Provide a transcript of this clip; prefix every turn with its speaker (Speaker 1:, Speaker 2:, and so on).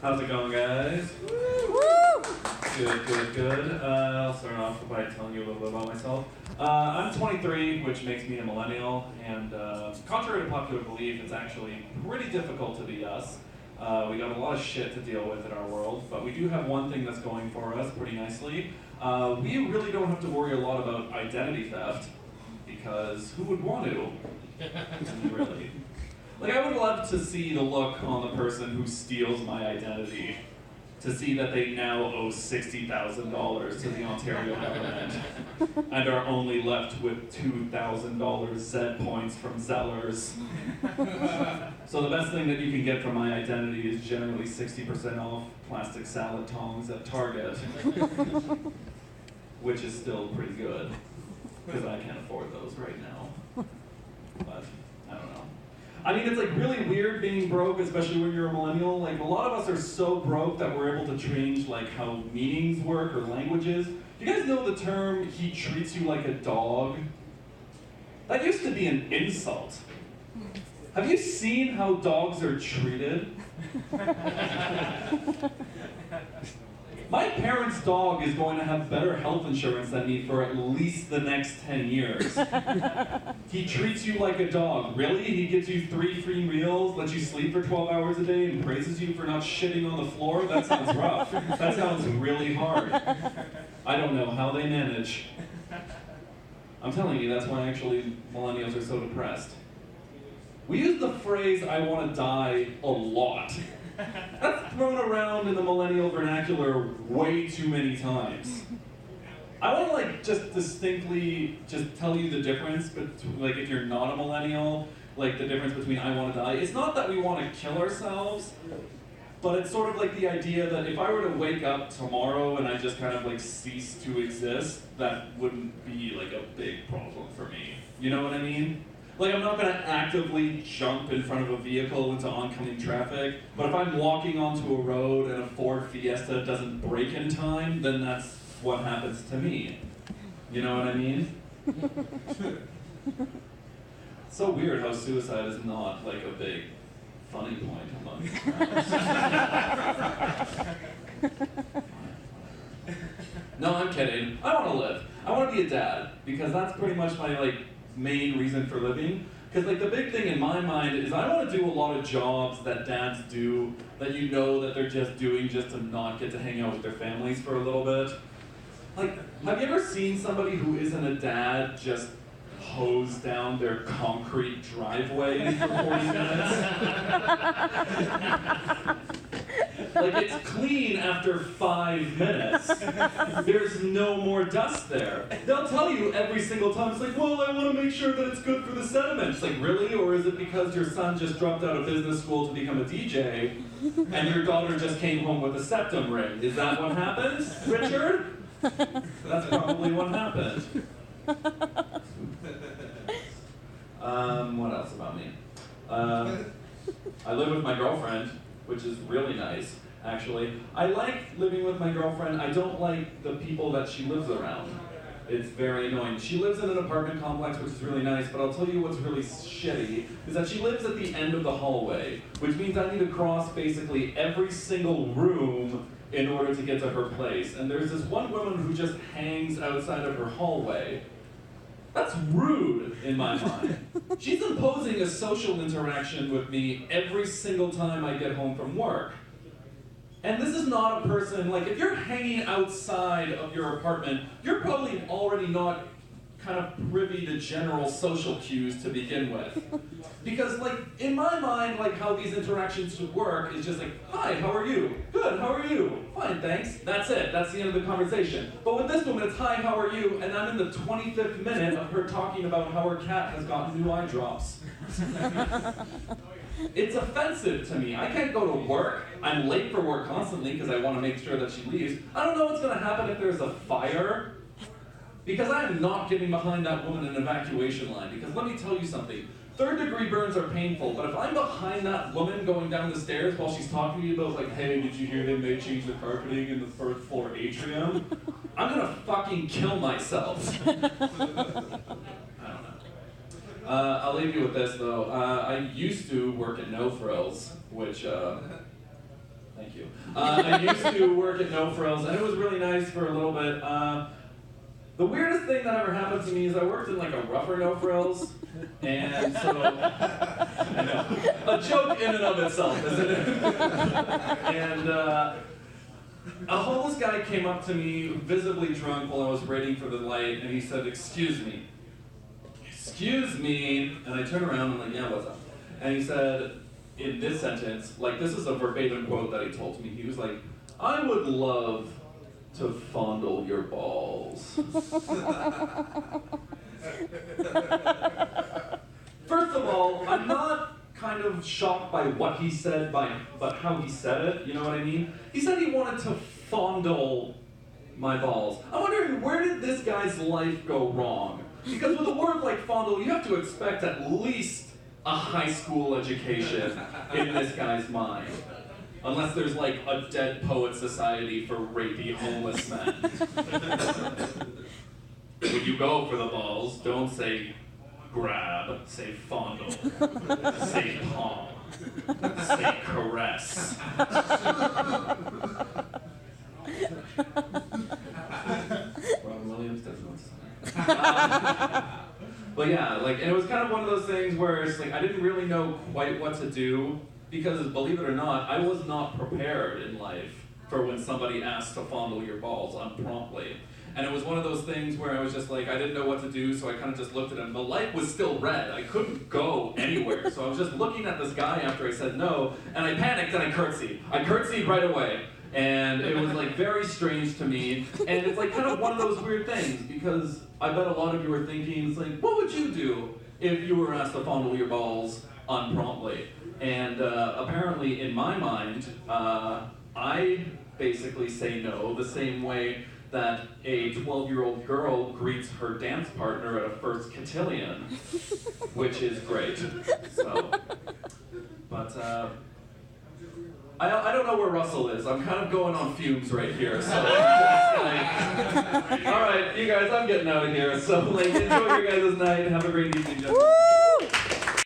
Speaker 1: How's it going, guys? Good. I'll start off by telling you a little bit about myself. I'm 23, which makes me a millennial, and contrary to popular belief, it's actually pretty difficult to be us. We got a lot of shit to deal with in our world, but we do have one thing that's going for us pretty nicely. We really don't have to worry a lot about identity theft, because who would want to? Really. Like, I would love to see the look on the person who steals my identity, to see that they now owe $60,000 to the Ontario government and are only left with $2,000 Zed points from Zellers. So the best thing that you can get from my identity is generally 60% off plastic salad tongs at Target, which is still pretty good, because I can't afford those right now. But I don't know. I mean, it's like really weird being broke, especially when you're a millennial. Like, a lot of us are so broke that we're able to change like how meanings work or languages. Do you guys know the term, he treats you like a dog? That used to be an insult. Have you seen how dogs are treated? My parents' dog is going to have better health insurance than me for at least the next 10 years. He treats you like a dog. Really? He gives you 3 free meals, lets you sleep for 12 hours a day, and praises you for not shitting on the floor? That sounds rough. That sounds really hard. I don't know how they manage. I'm telling you, that's why actually millennials are so depressed. We use the phrase, I want to die, a lot. That's thrown around in the millennial vernacular way too many times. I want to like just distinctly just tell you the difference between, like, if you're not a millennial, like the difference between I want to die. It's not that we want to kill ourselves, but it's sort of like the idea that if I were to wake up tomorrow and I just kind of like cease to exist, that wouldn't be like a big problem for me. You know what I mean? Like, I'm not going to actively jump in front of a vehicle into oncoming traffic, but if I'm walking onto a road and a Ford Fiesta doesn't brake in time, then that's what happens to me. You know what I mean? So weird how suicide is not, like, a big funny point among No, I'm kidding. I want to live. I want to be a dad, because that's pretty much my, like, main reason for living. Because like the big thing in my mind is I want to do a lot of jobs that dads do that you know that they're just doing just to not get to hang out with their families for a little bit. Like, have you ever seen somebody who isn't a dad just hose down their concrete driveway for 40 minutes? Like, it's clean after 5 minutes. There's no more dust there. They'll tell you every single time, it's like, well, I want to make sure that it's good for the sediment. It's like, really? Or is it because your son just dropped out of business school to become a DJ, and your daughter just came home with a septum ring? Is that what happened, Richard? That's probably what happened. What else about me? I live with my girlfriend, which is really nice, actually. I like living with my girlfriend. I don't like the people that she lives around. It's very annoying. She lives in an apartment complex, which is really nice, but I'll tell you what's really shitty, is that she lives at the end of the hallway, which means I need to cross basically every single room in order to get to her place. And there's this one woman who just hangs outside of her hallway. That's rude in my mind. She's imposing a social interaction with me every single time I get home from work. And this is not a person, like, if you're hanging outside of your apartment, you're probably already not kind of privy to general social cues to begin with. Because, like, in my mind, like, how these interactions should work is just like, hi, how are you? Good, how are you? Fine, thanks. That's it. That's the end of the conversation. But with this woman, it's hi, how are you? And I'm in the 25th minute of her talking about how her cat has gotten new eye drops. It's offensive to me. I can't go to work. I'm late for work constantly because I want to make sure that she leaves. I don't know what's going to happen if there's a fire. Because I am not getting behind that woman in an evacuation line. Because let me tell you something. 3rd-degree burns are painful, but if I'm behind that woman going down the stairs while she's talking to me about, like, hey, did you hear they may change the carpeting in the 3rd floor atrium? I'm gonna fucking kill myself. I don't know. I'll leave you with this, though. I used to work at No Frills, which, thank you. I used to work at No Frills, and it was really nice for a little bit. The weirdest thing that ever happened to me is I worked in like a rougher No Frills, and so, I know, a joke in and of itself, isn't it? And a homeless guy came up to me, visibly drunk, while I was waiting for the light, and he said, "Excuse me." "Excuse me," and I turned around and I'm like, "Yeah, what's up?" And he said, in this sentence, like this is a verbatim quote that he told me, he was like, "I would love to fondle your balls." First of all, I'm not kind of shocked by what he said, but how he said it, you know what I mean? He said he wanted to fondle my balls. I'm wondering, where did this guy's life go wrong? Because with a word like fondle, you have to expect at least a high school education in this guy's mind. Unless there's like a Dead Poet Society for rapey homeless men. When you go for the balls, don't say grab, say fondle, say palm, say caress. Robin Williams doesn't want to say. But yeah, like, and it was kind of one of those things where it's like I didn't really know quite what to do, because believe it or not, I was not prepared in life for when somebody asked to fondle your balls unpromptly. And it was one of those things where I was just like, I didn't know what to do, so I kind of just looked at him. The light was still red. I couldn't go anywhere. So I was just looking at this guy after I said no, and I panicked and I curtsied. I curtsied right away. And it was like very strange to me. And it's like kind of one of those weird things, because I bet a lot of you were thinking, it's like, what would you do if you were asked to fondle your balls unpromptly? And apparently in my mind, I basically say no the same way that a 12-year-old girl greets her dance partner at a first cotillion, which is great. So, but I don't know where Russell is. I'm kind of going on fumes right here. So, all right, you guys, I'm getting out of here. So, like, enjoy your guys' night. Have a great evening, gentlemen.